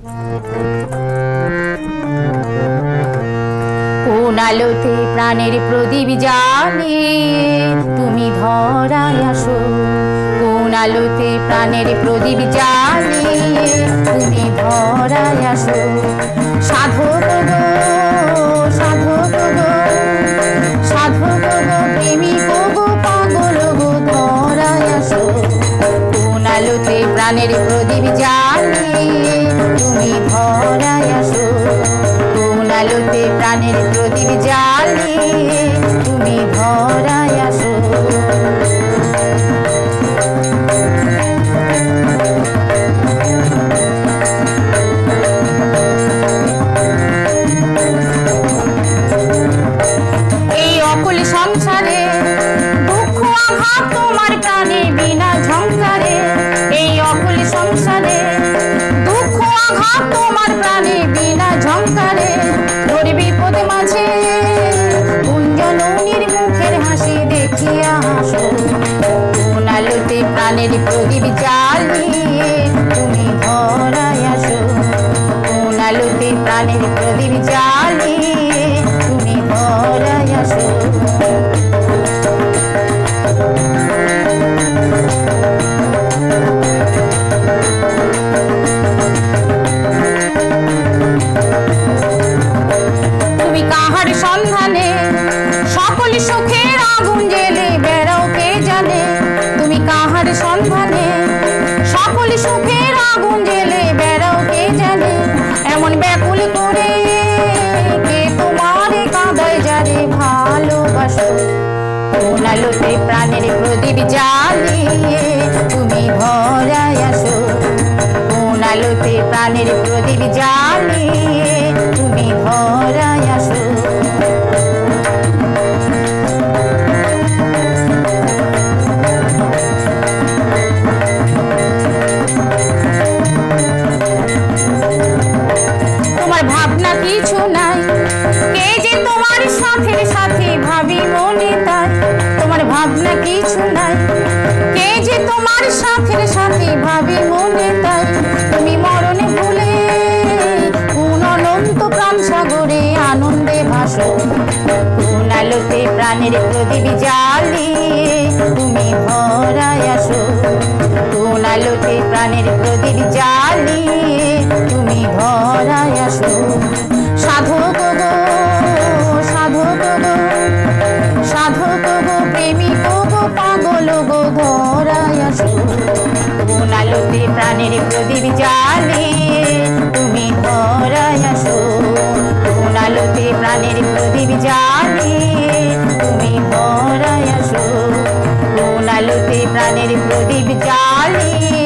কোন আলোতে প্রাণের প্রদীপ জ্বালিয়ে তুমি ধরায় আসো, কোন আলোতে প্রাণের প্রদীপ জ্বালিয়ে তুমি ধরায় আসো। সাধক গো, সাধক গো, সাধক গো, প্রেমিক গো, পাগল গো, ধরায় আসো। কোন আলোতে প্রাণের প্রদীপ জ্বালিয়ে তুমি ধরায় আসো, কোন আলোতে প্রাণের প্রদীপ জ্বালিয়ে তুমি ধরায় আসো। এই অকুল সংসারে দুঃখ আঘাত তোমার প্রাণে বিনা ঝংকারে, এই অকুল সংসারে দুঃখ আঘাত তোমার প্রাণে বিনা ঝংকারে। তোর বিপদ মাঝে কুঞ্জনৌনির মুখের হাসি দেখিয়া হাসো, কোন আলোতে প্রাণের প্রদীপ জ্বালিয়ে তুমি ধরায় আসো, কোন আলোতে প্রাণের প্রদীপ জ্বালিয়ে তুমি ধরায় আসো। তুমি কাহার সন্ধানে সকল সুখের আগুন জেলে বেড়াও কে জানে, তুমি কাহার সন্ধানে সকল সুখের আগুন জেলে বেড়াও কে জানে। এমন ব্যাকুল করে কে তোমার কাঁদায় যারে ভালোবাসো, কোন আলোতে প্রাণের প্রদীপ জ্বালিয়ে তুমি ধরায় আসো, কোন আলোতে প্রাণের প্রদীপ জ্বালিয়ে তুমি ধরায় আসো। তোমার ভাবনা কিছু নাই, কে যে তোমার সাথে সাথে ভাবি মনে তাই। তোমার ভাবনা কিছু নাই, কে যে তোমার সাথে সাথে ভাবি মনে তাই। তুমি মরণে ভুলে কোন অনন্ত প্রাণ সাগরে আনন্দে ভাসো, কোন আলোতে প্রাণের প্রদীপ জ্বালিয়ে তুমি ধরায় আসো, কোন আলোতে প্রাণের প্রদীপ জ্বালিয়ে তুমি ধরায় আসো। সাধক গো, সাধক গো, সাধক গো, প্রেমিক গো, পাগল গো, ধরায় আসো, কোন আলোতে প্রাণের প্রদীপ জ্বালিয়ে তুমি ধরায় আসো, কোন আলোতে প্রাণের প্রদীপ জ্বালিয়ে তুমি ধরায় আসো, কোন আলোতে প্রাণের প্রদীপ জ্বালিয়ে